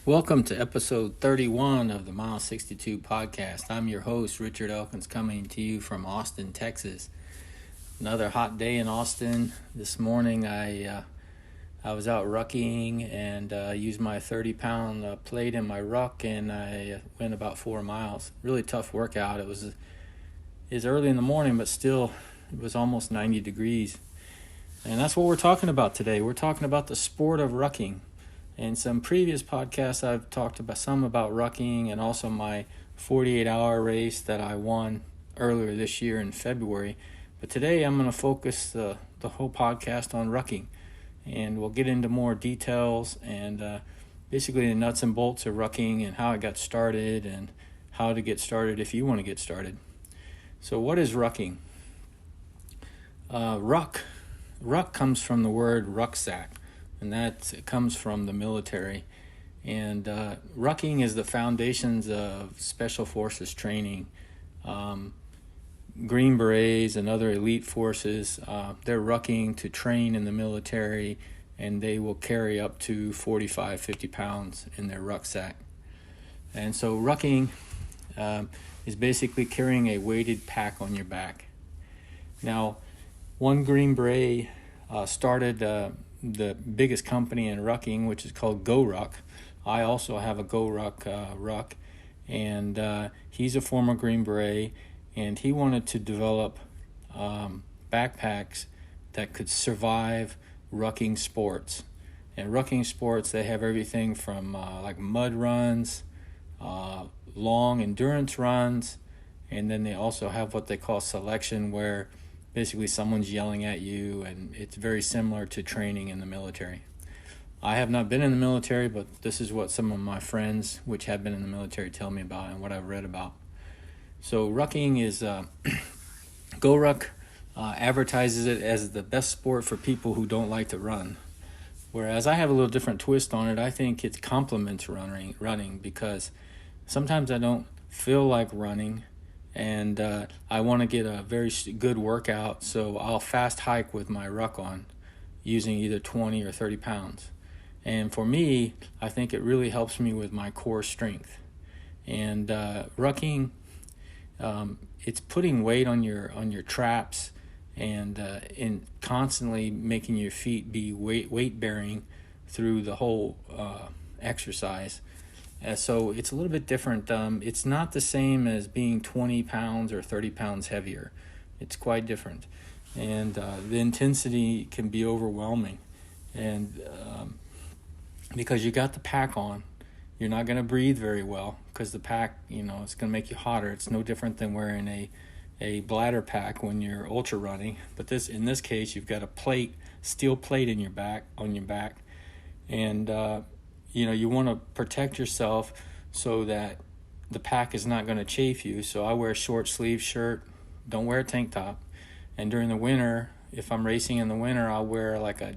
Welcome to episode 31 of the Mile 62 podcast. I'm your host, Richard Elkins, coming to you from Austin, Texas. Another hot day in Austin. This morning I was out rucking and used my 30-pound plate in my ruck, and I went about 4 miles. Really tough workout. It was early in the morning, but still it was almost 90 degrees. And that's what we're talking about today. We're talking about the sport of rucking. In some previous podcasts, I've talked about rucking and also my 48-hour race that I won earlier this year in February. But today I'm going to focus the whole podcast on rucking. And we'll get into more details and basically the nuts and bolts of rucking and how it got started and how to get started if you want to get started. So what is rucking? Ruck comes from the word rucksack. And it comes from the military. And rucking is the foundations of Special Forces training. Green Berets and other elite forces, they're rucking to train in the military, and they will carry up to 45, 50 pounds in their rucksack. And so rucking is basically carrying a weighted pack on your back. Now, one Green Beret started the biggest company in rucking, which is called GoRuck. I also have a GoRuck ruck, and he's a former Green Beret, and he wanted to develop backpacks that could survive rucking sports. And rucking sports, they have everything from like mud runs, long endurance runs, and then they also have what they call selection, where basically someone's yelling at you, and it's very similar to training in the military. I have not been in the military, but this is what some of my friends which have been in the military tell me about and what I've read about. So rucking is, GoRuck advertises it as the best sport for people who don't like to run. Whereas I have a little different twist on it. I think it complements running because sometimes I don't feel like running, and I want to get a very good workout, so I'll fast hike with my ruck on using either 20 or 30 pounds. And for me, I think it really helps me with my core strength. And rucking, it's putting weight on your traps and in constantly making your feet be weight bearing through the whole exercise. So it's a little bit different. It's not the same as being 20 pounds or 30 pounds heavier. It's quite different. And the intensity can be overwhelming. And because you got the pack on, you're not going to breathe very well because the pack, it's going to make you hotter. It's no different than wearing a bladder pack when you're ultra running. But in this case, you've got a steel plate on your back, and you want to protect yourself so that the pack is not going to chafe you. So I wear a short sleeve shirt, don't wear a tank top. And during the winter, if I'm racing in the winter, I'll wear like a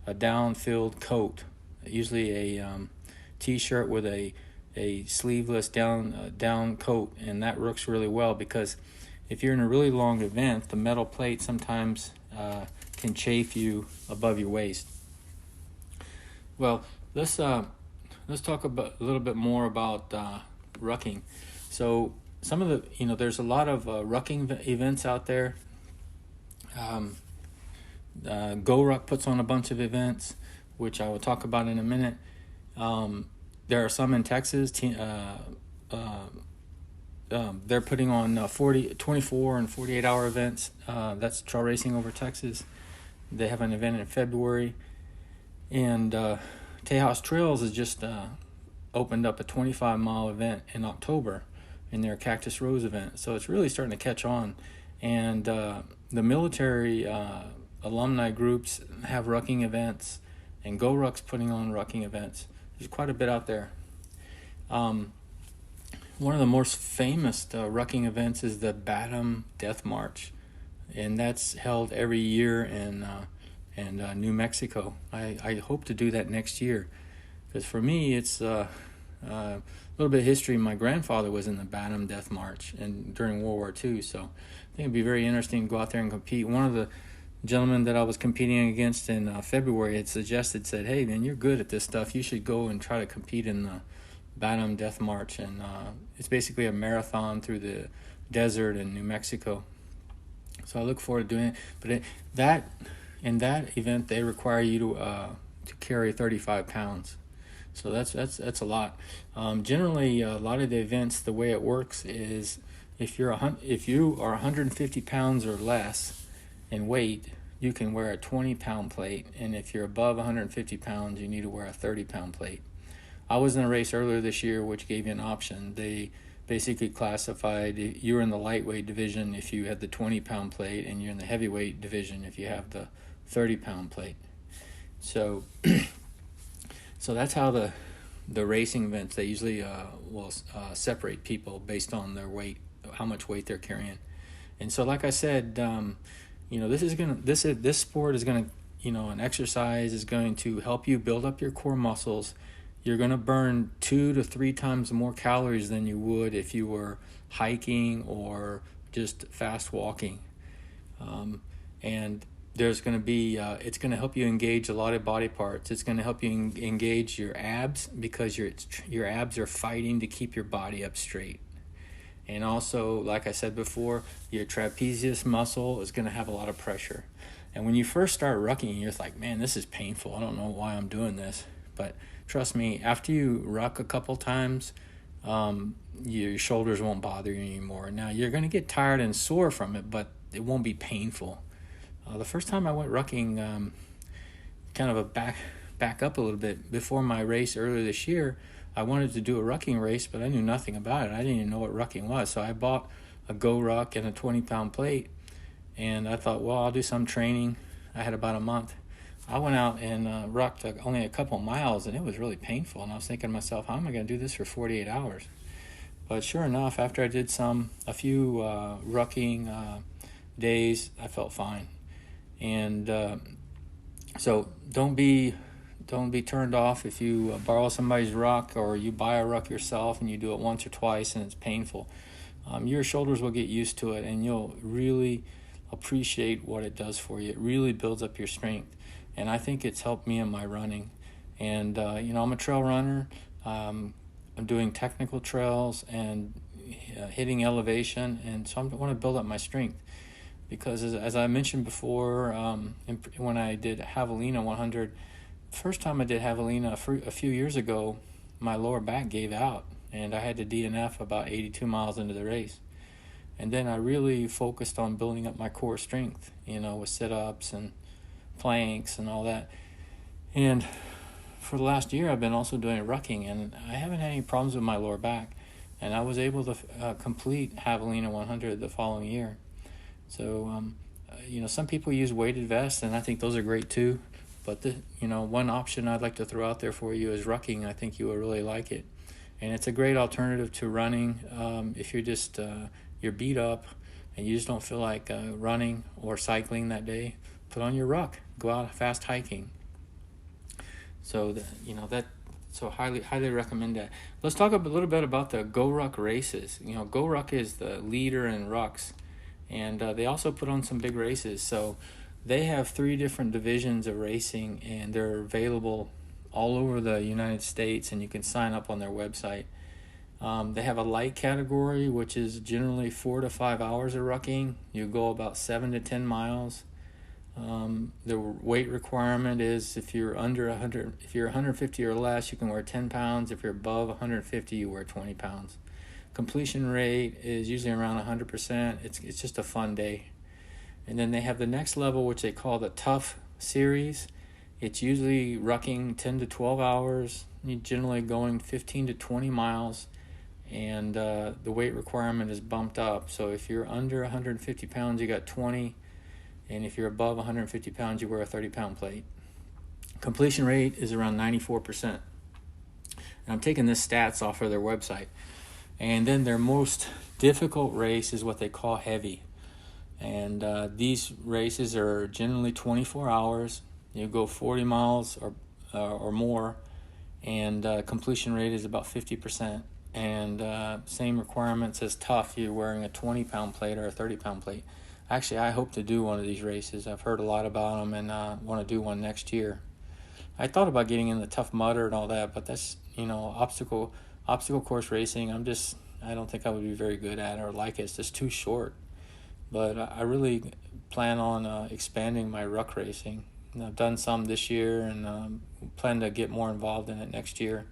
down-filled coat, usually a t-shirt with a sleeveless down coat, and that works really well because if you're in a really long event, the metal plate sometimes can chafe you above your waist. Well, let's talk a little bit more about rucking. So some of the there's a lot of rucking events out there. GoRuck puts on a bunch of events, which I will talk about in a minute. There are some in Texas. They're putting on 24 and 48-hour events. That's Trail Racing Over Texas. They have an event in February. And Tejas Trails has just opened up a 25-mile event in October in their Cactus Rose event. So it's really starting to catch on. And the military alumni groups have rucking events, and GoRuck's putting on rucking events. There's quite a bit out there. One of the most famous rucking events is the Bataan Death March, and that's held every year in New Mexico. I hope to do that next year, because for me it's A little bit of history. My grandfather was in the Bataan Death March and during World War II, so I think it'd be very interesting to go out there and compete. One of the gentlemen that I was competing against in February had said, "Hey man, you're good at this stuff. You should go and try to compete in the Bataan Death March." And it's basically a marathon through the desert in New Mexico. So I look forward to doing it. But in that event, they require you to carry 35 pounds. So that's a lot. Generally, a lot of the events, the way it works is if you are 150 pounds or less in weight, you can wear a 20-pound plate, and if you're above 150 pounds, you need to wear a 30-pound plate. I was in a race earlier this year which gave you an option. They basically classified you were in the lightweight division if you had the 20-pound plate, and you're in the heavyweight division if you have the 30-pound plate. So so that's how the racing events, they usually will separate people based on their weight, how much weight they're carrying. And so like I said, this sport is gonna, an exercise is going to help you build up your core muscles. You're going to burn 2 to 3 times more calories than you would if you were hiking or just fast walking. And there's going to be, it's going to help you engage a lot of body parts. It's going to help you engage your abs, because your abs are fighting to keep your body up straight. And also, like I said before, your trapezius muscle is going to have a lot of pressure. And when you first start rucking, you're like, man, this is painful. I don't know why I'm doing this. But trust me, after you ruck a couple times, your shoulders won't bother you anymore. Now, you're going to get tired and sore from it, but it won't be painful. The first time I went rucking, kind of a back up a little bit, before my race earlier this year, I wanted to do a rucking race, but I knew nothing about it. I didn't even know what rucking was. So I bought a GoRuck and a 20-pound plate, and I thought, well, I'll do some training. I had about a month. I went out and rucked only a couple miles, and it was really painful. And I was thinking to myself, how am I going to do this for 48 hours? But sure enough, after I did a few rucking days, I felt fine. And so don't be turned off if you borrow somebody's ruck, or you buy a ruck yourself and you do it once or twice and it's painful. Your shoulders will get used to it, and you'll really appreciate what it does for you. It really builds up your strength. And I think it's helped me in my running. And, I'm a trail runner. I'm doing technical trails and hitting elevation. And so I want to build up my strength. Because as I mentioned before, when I did Javelina 100, first time I did Javelina a few years ago, my lower back gave out. And I had to DNF about 82 miles into the race. And then I really focused on building up my core strength, with sit-ups and planks and all that. And for the last year, I've been also doing rucking, and I haven't had any problems with my lower back. And I was able to complete Javelina 100 the following year. So, some people use weighted vests, and I think those are great too. But one option I'd like to throw out there for you is rucking. I think you will really like it, and it's a great alternative to running. If you're just you're beat up and you just don't feel like running or cycling that day, put on your ruck, go out fast hiking. So so highly recommend that. Let's talk a little bit about the GoRuck races. GoRuck is the leader in rucks, and they also put on some big races. So they have 3 different divisions of racing, and they're available all over the United States, and you can sign up on their website. They have a light category, which is generally 4 to 5 hours of rucking. You go about 7 to 10 miles. The weight requirement is if you're under 100, if you're 150 or less, you can wear 10 pounds. If you're above 150, you wear 20 pounds. Completion rate is usually around 100%. It's just a fun day. And then they have the next level, which they call the Tough Series. It's usually rucking 10 to 12 hours. You're generally going 15 to 20 miles. And the weight requirement is bumped up. So if you're under 150 pounds, you got 20. And if you're above 150 pounds, you wear a 30-pound plate. Completion rate is around 94%. And I'm taking this stats off of their website. And then their most difficult race is what they call heavy. And these races are generally 24 hours. You go 40 miles or more. and completion rate is about 50%. And same requirements as tough. You're wearing a 20-pound plate or a 30-pound plate. Actually, I hope to do one of these races. I've heard a lot about them and want to do one next year. I thought about getting in the Tough Mudder and all that, but that's, obstacle course racing. I don't think I would be very good at it or like it. It's just too short. But I really plan on expanding my ruck racing. And I've done some this year and plan to get more involved in it next year.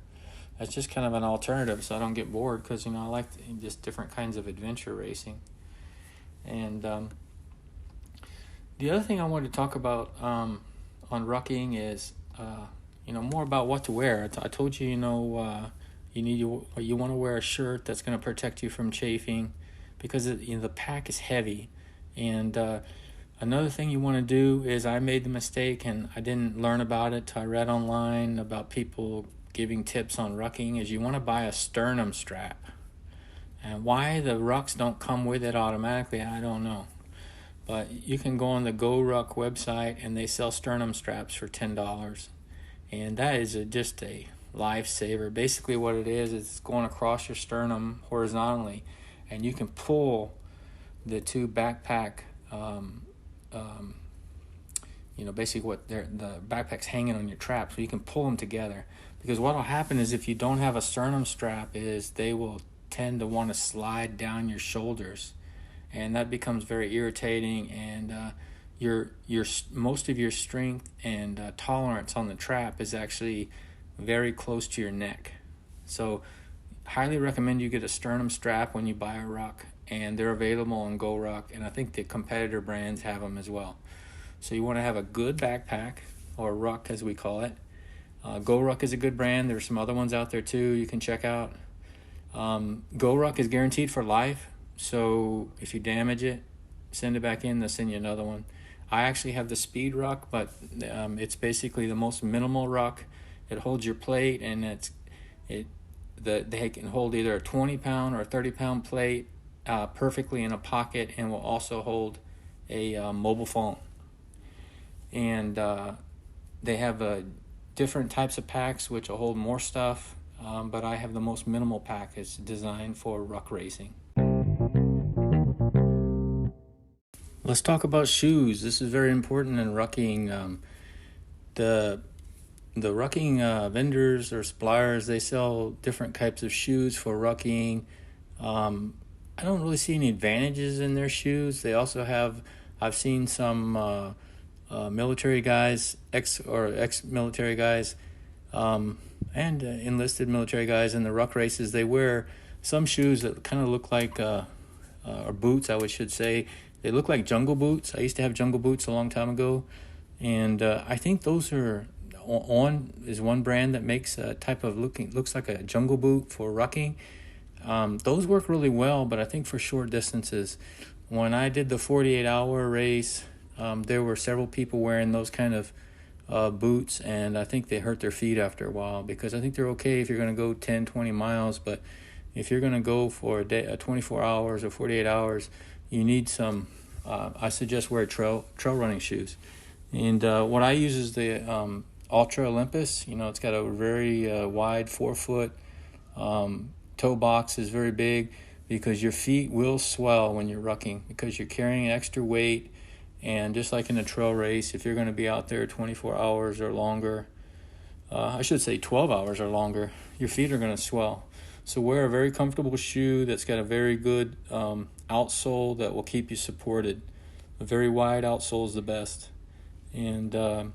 That's just kind of an alternative so I don't get bored, because, I like just different kinds of adventure racing. And the other thing I wanted to talk about on rucking is, more about what to wear. I told you, you want to wear a shirt that's going to protect you from chafing, because the pack is heavy. And another thing you want to do is, I made the mistake and I didn't learn about it till I read online about people giving tips on rucking, is you want to buy a sternum strap. And why the rucks don't come with it automatically, I don't know. But you can go on the GoRuck website and they sell sternum straps for $10. And that is just a lifesaver. Basically what it is, it's going across your sternum horizontally, and you can pull the two backpack, basically the backpack's hanging on your trap, so you can pull them together. Because what will happen is, if you don't have a sternum strap, is they will tend to want to slide down your shoulders, and that becomes very irritating, and your most of your strength and tolerance on the trap is actually very close to your neck. So highly recommend you get a sternum strap when you buy a ruck, and they're available on GoRuck, and I think the competitor brands have them as well. So you want to have a good backpack, or ruck as we call it. GoRuck is a good brand. There's some other ones out there too you can check out. GoRuck is guaranteed for life, so if you damage it, send it back in, they'll send you another one. I actually have the speed ruck, but it's basically the most minimal ruck. It holds your plate, and they can hold either a 20-pound or a 30-pound plate perfectly in a pocket, and will also hold a mobile phone. And they have different types of packs which will hold more stuff, but I have the most minimal pack. It's designed for ruck racing. Let's talk about shoes. This is very important in rucking. The rucking vendors or suppliers, they sell different types of shoes for rucking. I don't really see any advantages in their shoes. They also have, I've seen some military guys, ex-military guys, and enlisted military guys in the ruck races. They wear some shoes that kind of look like, or boots, I should say. They look like jungle boots. I used to have jungle boots a long time ago, and I think those are is one brand that makes a type of looks like a jungle boot for rucking. Those work really well, but I think for short distances. When I did the 48-hour race, there were several people wearing those kind of boots, and I think they hurt their feet after a while, because I think they're okay if you're going to go 10, 20 miles, but if you're going to go for a day, 24 hours or 48 hours, you need some, I suggest wear trail running shoes. And what I use is the Altra Olympus. It's got a very wide 4-foot toe box, is very big, because your feet will swell when you're rucking, because you're carrying extra weight. And just like in a trail race, if you're going to be out there 24 hours or longer, I should say 12 hours or longer, your feet are going to swell. So wear a very comfortable shoe that's got a very good outsole that will keep you supported. A very wide outsole is the best. And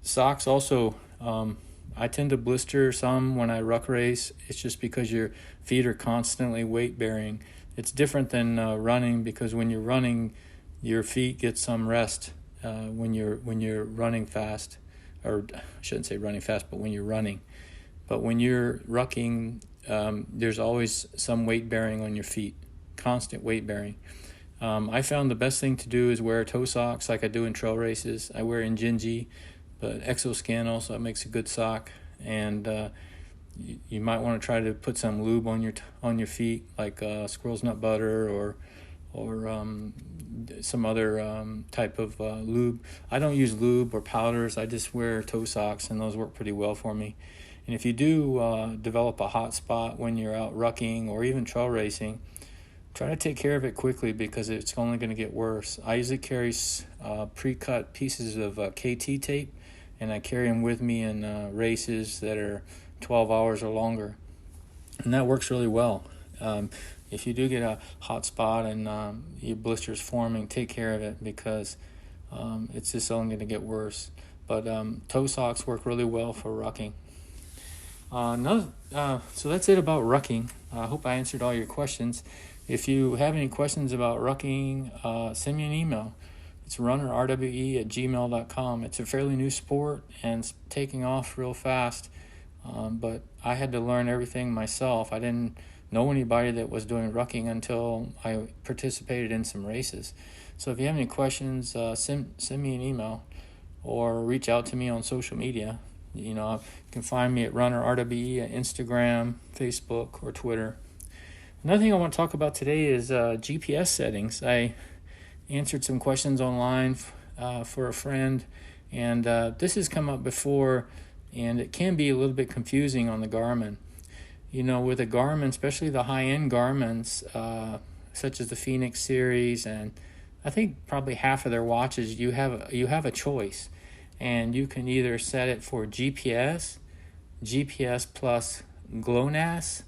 socks also, I tend to blister some when I ruck race. It's just because your feet are constantly weight bearing. It's different than running, because when you're running, your feet get some rest when you're running fast, or I shouldn't say running fast, but when you're running. But when you're rucking, there's always some weight bearing on your feet, constant weight bearing. I found the best thing to do is wear toe socks like I do in trail races. I wear Injinji, but Exoskin also makes a good sock. And you might want to try to put some lube on your feet, like squirrel's nut butter or some other type of lube. I don't use lube or powders. I just wear toe socks, and those work pretty well for me. And if you do develop a hot spot when you're out rucking or even trail racing, try to take care of it quickly because it's only going to get worse. I usually carry pre-cut pieces of KT tape, and I carry them with me in races that are 12 hours or longer. And that works really well. If you do get a hot spot and your blister's forming, take care of it because it's just only going to get worse. But toe socks work really well for rucking. So that's it about rucking. I hope I answered all your questions. If you have any questions about rucking, send me an email. It's runnerrwe@gmail.com. It's a fairly new sport and it's taking off real fast. But I had to learn everything myself. I didn't know anybody that was doing rucking until I participated in some races. So if you have any questions, send me an email or reach out to me on social media. You can find me at runnerrwe at Instagram, Facebook, or Twitter. Another thing I want to talk about today is GPS settings. I answered some questions online for a friend, and this has come up before, and it can be a little bit confusing on the Garmin. With a Garmin, especially the high-end Garmins, such as the Phoenix series, and I think probably half of their watches, you have a choice, and you can either set it for GPS plus GLONASS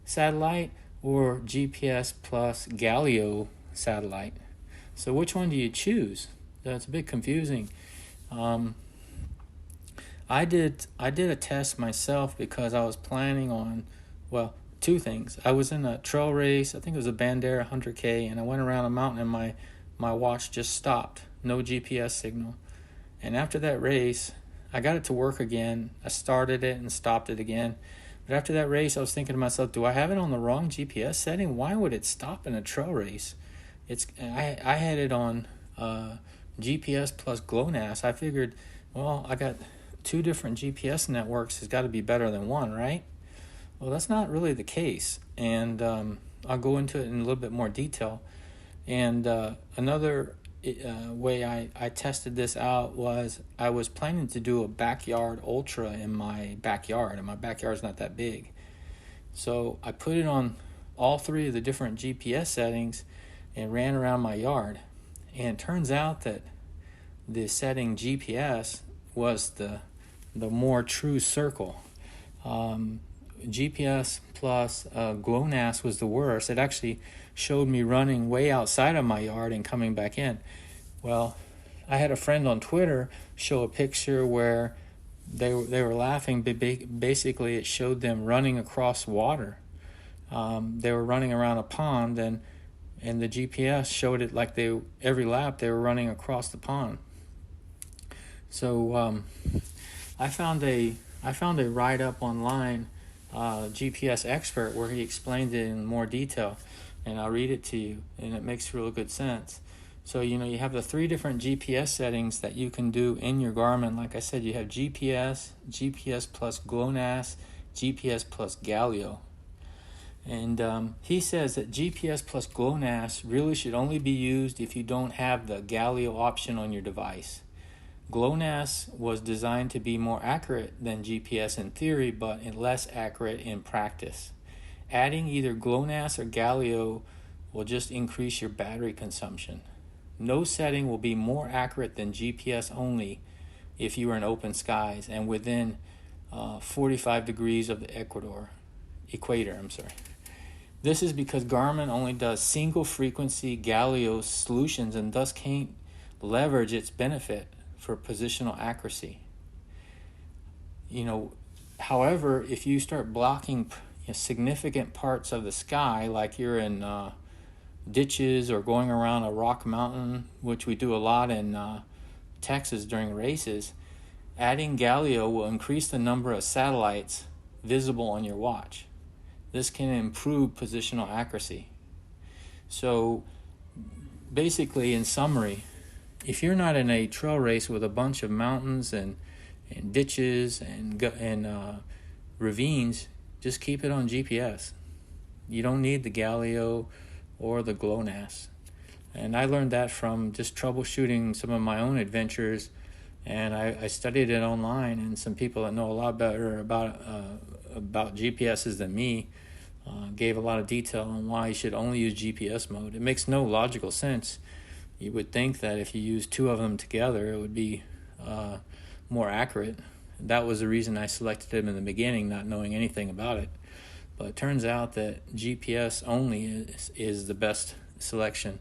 satellite, or GPS plus Galileo satellite. So which one do you choose? That's a bit confusing. I did a test myself because I was planning on, two things. I was in a trail race, I think it was a Bandera 100K, and I went around a mountain and my watch just stopped, no GPS signal. And after that race, I got it to work again. I started it and stopped it again. But after that race, I was thinking to myself, do I have it on the wrong GPS setting? Why would it stop in a trail race? I had it on GPS plus GLONASS. I figured, I got 2 different GPS networks. It's got to be better than one, right? Well, that's not really the case. And I'll go into it in a little bit more detail. And another way I tested this out was I was planning to do a backyard ultra in my backyard, and my backyard's not that big. So I put it on all 3 of the different GPS settings and ran around my yard. And it turns out that the setting GPS was the more true circle. GPS plus GLONASS was the worst. It actually showed me running way outside of my yard and coming back in. Well, I had a friend on Twitter show a picture where they were laughing. Basically, it showed them running across water. They were running around a pond, and the GPS showed it like every lap they were running across the pond. So I found a write-up online, GPS expert, where he explained it in more detail, and I'll read it to you, and it makes real good sense. So you have the 3 different GPS settings that you can do in your Garmin. Like I said, you have GPS plus GLONASS, GPS plus Galileo. And he says that GPS plus GLONASS really should only be used if you don't have the Galileo option on your device. GLONASS was designed to be more accurate than GPS in theory, but less accurate in practice. Adding either GLONASS or Galileo will just increase your battery consumption. No setting will be more accurate than GPS only if you are in open skies and within 45 degrees of the equator. This is because Garmin only does single frequency Galileo solutions and thus can't leverage its benefit for positional accuracy. However, if you start blocking significant parts of the sky, like you're in ditches or going around a rock mountain, which we do a lot in Texas during races, adding Galileo will increase the number of satellites visible on your watch. This can improve positional accuracy. So basically, in summary, if you're not in a trail race with a bunch of mountains and ditches and ravines, just keep it on GPS. You don't need the Galileo or the GLONASS. And I learned that from just troubleshooting some of my own adventures And I studied it online, and some people that know a lot better about GPSs than me gave a lot of detail on why you should only use GPS mode. It makes no logical sense. You would think that if you use two of them together, it would be more accurate. That was the reason I selected them in the beginning, not knowing anything about it. But it turns out that GPS only is the best selection,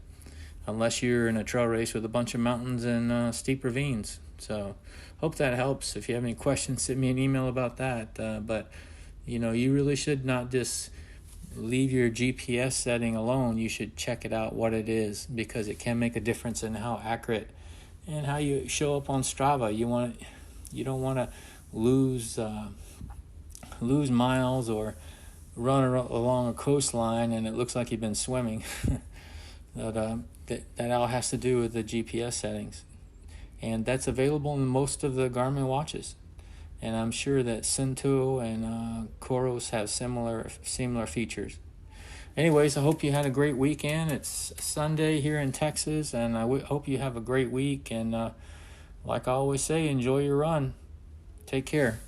unless you're in a trail race with a bunch of mountains and steep ravines. So hope that helps. If you have any questions, send me an email about that. But you really should not just leave your GPS setting alone. You should check it out what it is, because it can make a difference in how accurate and how you show up on Strava. You don't want to lose miles or run along a coastline and it looks like you've been swimming. That all has to do with the GPS settings, and that's available in most of the Garmin watches. And I'm sure that Sunto and Coros have similar features. Anyways, I hope you had a great weekend. It's Sunday here in Texas, and I hope you have a great week. And like I always say, enjoy your run. Take care.